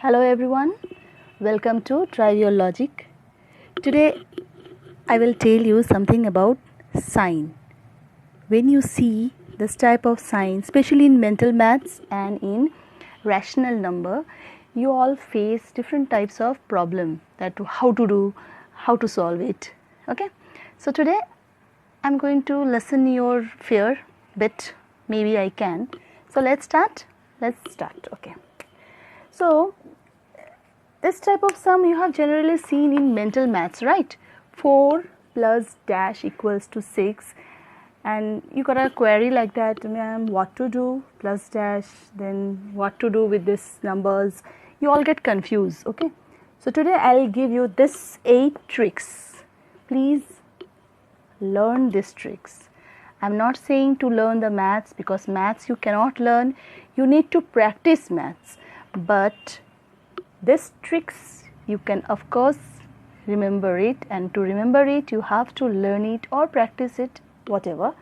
Hello everyone, welcome to Trivial Logic. Today I will tell you something about sign. When you see this type of sign, especially in mental maths and in rational number, you all face different types of problem that how to do, how to solve it. Okay, so today I'm going to lessen your fear bit. Maybe I can. So let's start. Okay. So this type of sum you have generally seen in mental maths, right? 4 plus dash equals to 6, and you got a query like that, ma'am, what to do, plus dash, then what to do with these numbers. You all get confused, okay? So today I'll give you this 8 tricks. Please learn these tricks. I'm not saying to learn the maths, because maths you cannot learn, you need to practice maths, but these tricks you can of course remember it, and to remember it you have to learn it or practice it, whatever.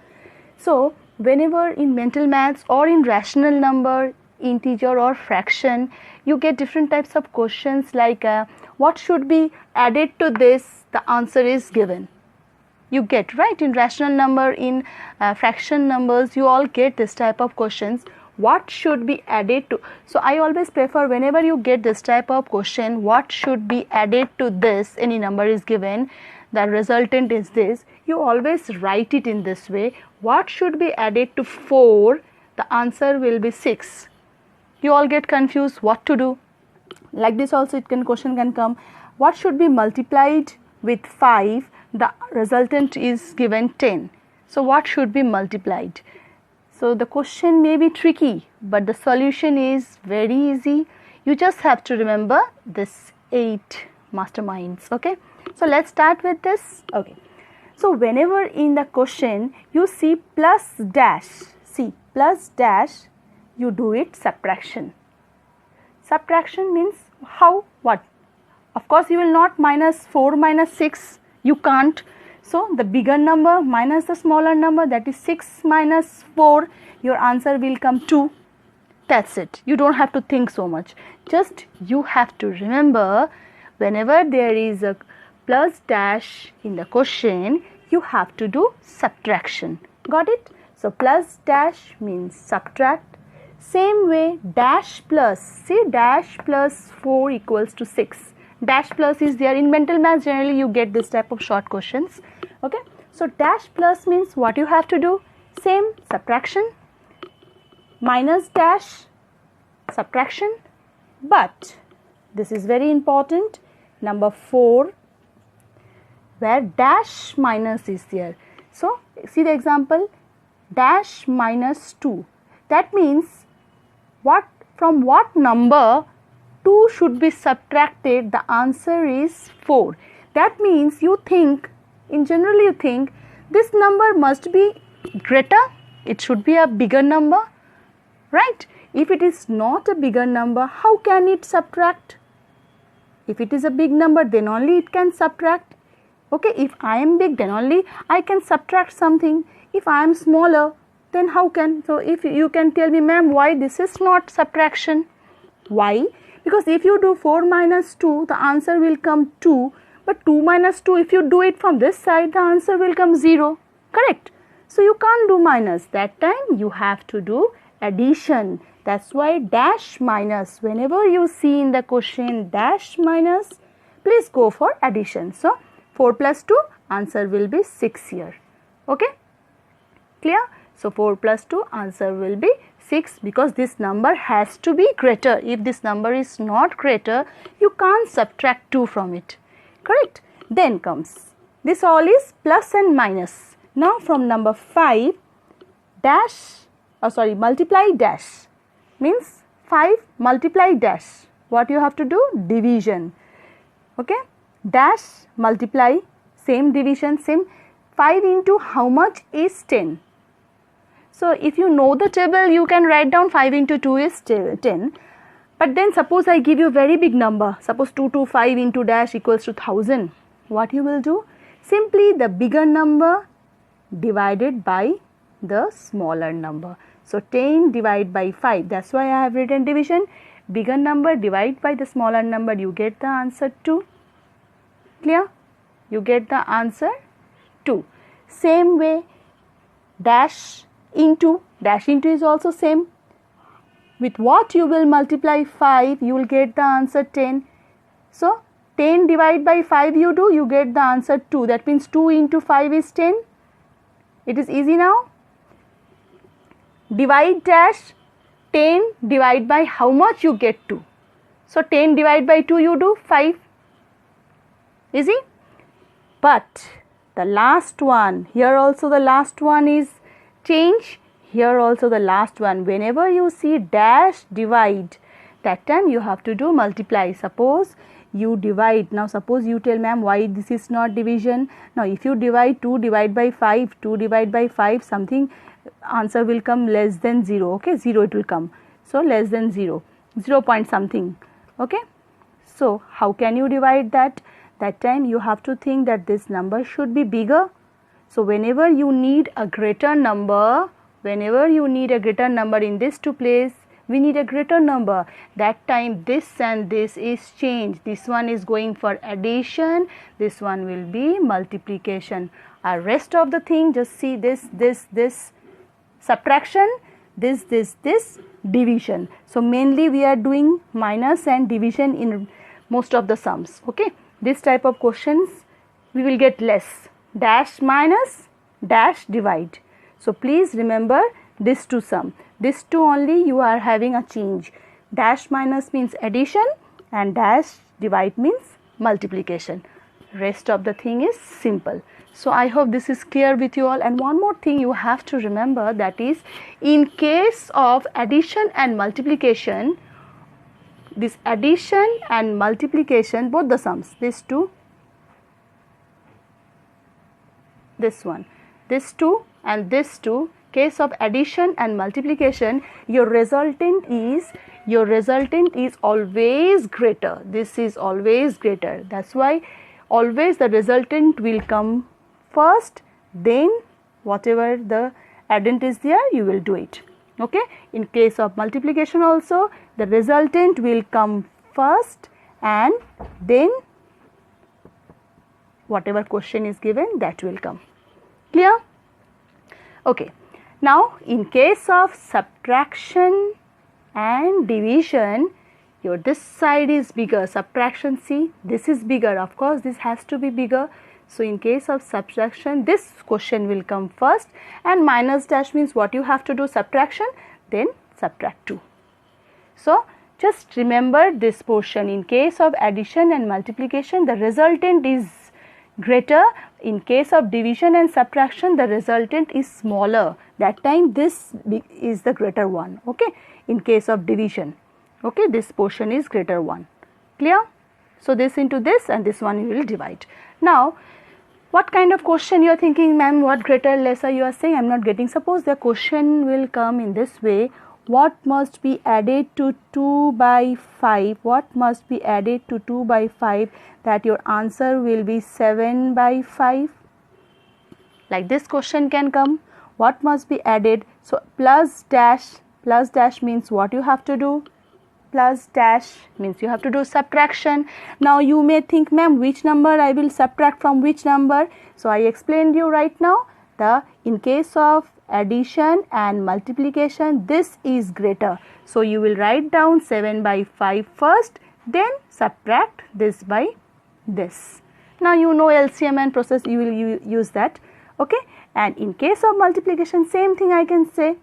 So whenever in mental maths or in rational number, integer or fraction, you get different types of questions like what should be added to this, the answer is given. You get, right? In rational number, in fraction numbers, you all get this type of questions. What should be added to? So I always prefer, whenever you get this type of question, what should be added to this, any number is given, the resultant is this, you always write it in this way. What should be added to 4? The answer will be 6. You all get confused what to do. Like this also question can come. What should be multiplied with 5? The resultant is given 10. So what should be multiplied? So the question may be tricky, but the solution is very easy. You just have to remember this 8 masterminds, okay? So let's start with this, okay? So whenever in the question you see plus dash, you do it subtraction. Subtraction means how, what? Of course you will not minus 4 minus 6, you can't. So the bigger number minus the smaller number, that is 6 minus 4, your answer will come 2. That's it. You don't have to think so much. Just you have to remember, whenever there is a plus dash in the question, you have to do subtraction. Got it? So plus dash means subtract. Same way dash plus, see, dash plus 4 equals to 6. Dash plus is there in mental math, generally you get this type of short questions, okay? So dash plus means what you have to do, same, subtraction, minus dash, subtraction, but this is very important, number 4, where dash minus is there. So see the example, dash minus 2, that means what, from what number 2 should be subtracted, the answer is 4. That means you think, in general you think, this number must be greater, it should be a bigger number, right? If it is not a bigger number, how can it subtract? If it is a big number, then only it can subtract. Okay, if I am big, then only I can subtract something. If I am smaller, then how can? So if you can tell me, ma'am, why this is not subtraction? Why? Because if you do 4 minus 2, the answer will come 2. But 2 minus 2, if you do it from this side, the answer will come 0. Correct? So you can't do minus. That time you have to do addition. That's why dash minus. Whenever you see in the question dash minus, please go for addition. So 4 plus 2, answer will be 6 here. Okay? Clear? So 4 plus 2, answer will be 6, because this number has to be greater. If this number is not greater, you can't subtract 2 from it. Correct? Then comes, this all is plus and minus. Now from number 5, multiply dash means 5 multiply dash. What you have to do? Division. Okay? Dash multiply, same division, same. 5 into how much is 10? So if you know the table, you can write down 5 into 2 is 10. But then suppose I give you a very big number. Suppose 225 into dash equals to 1000. What you will do? Simply the bigger number divided by the smaller number. So 10 divided by 5. That's why I have written division. bigger number divide by the smaller number, you get the answer 2. Clear? You get the answer 2. Same way, dash into is also same. With what you will multiply 5, you will get the answer 10. So 10 divided by 5 you get the answer 2. That means 2 into 5 is 10. It is easy now. Divide dash 10 divided by how much you get 2. So 10 divided by 2 you do 5. Easy. But the last one, here also the last one is change. Here also the last one. Whenever you see dash divide, that time you have to do multiply. Suppose you divide. Now suppose you tell ma'am why this is not division. Now if you divide 2 divided by 5, 2 divided by 5, something answer will come less than 0. Okay, 0 it will come. So less than 0, 0 point something. Okay. So how can you divide that? That time you have to think that this number should be bigger. So whenever you need a greater number, in these two places, we need a greater number. That time this and this is changed. This one is going for addition. This one will be multiplication. Our rest of the thing, just see this subtraction, this division. So mainly we are doing minus and division in most of the sums. Okay. This type of questions we will get less. Dash minus, dash divide. So please remember this two sum. This two only you are having a change. Dash minus means addition and dash divide means multiplication. Rest of the thing is simple. So I hope this is clear with you all. And one more thing you have to remember, that is, in case of addition and multiplication, this addition and multiplication, both the sums, these two, this one, this two and this two, case of addition and multiplication, your resultant is always greater. This is always greater. That's why always the resultant will come first, then whatever the addend is there, you will do it. Okay. In case of multiplication also, the resultant will come first and then whatever question is given, that will come. Clear? Okay. Now in case of subtraction and division, your this side is bigger. Subtraction, see, this is bigger. Of course this has to be bigger. So in case of subtraction, this question will come first, and minus dash means what you have to do, subtraction, then subtract 2. So just remember this portion. In case of addition and multiplication, the resultant is greater. In case of division and subtraction, the resultant is smaller. That time this is the greater one. Okay. In case of division, okay, this portion is greater one. Clear? So this into this and this one you will divide. Now what kind of question you are thinking, ma'am, what greater lesser you are saying? I am not getting. Suppose the question will come in this way. What must be added to 2 by 5? What must be added to 2 by 5 that your answer will be 7 by 5? Like this question can come. What must be added? So plus dash means what you have to do? Plus dash means you have to do subtraction. Now you may think, ma'am, which number I will subtract from which number? So I explained you right now. In case of addition and multiplication, this is greater. So you will write down 7 by 5 first, then subtract this by this. Now you know LCM and process, you will use that. Okay. And in case of multiplication, same thing I can say.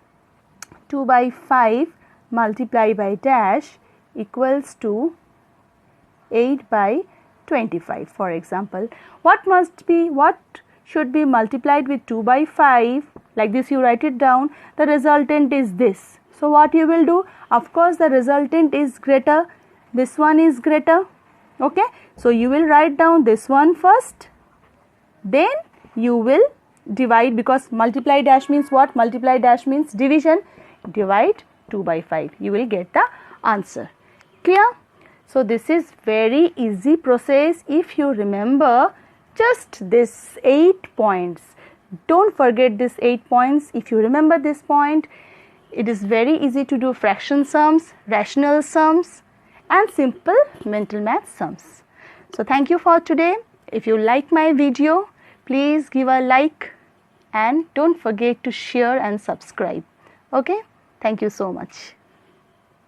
2 by 5 multiplied by dash equals to 8 by 25, for example. What should be multiplied with 2 by 5? Like this you write it down. The resultant is this. So what you will do? Of course the resultant is greater. This one is greater. Okay. So you will write down this one first. Then you will divide, because multiply dash means what? Multiply dash means division. Divide 2 by 5. You will get the answer. Clear? So this is very easy process if you remember just this 8 points. Don't forget this 8 points. If you remember this point, it is very easy to do fraction sums, rational sums and simple mental math sums. So thank you for today. If you like my video, please give a like and don't forget to share and subscribe. Okay, thank you so much.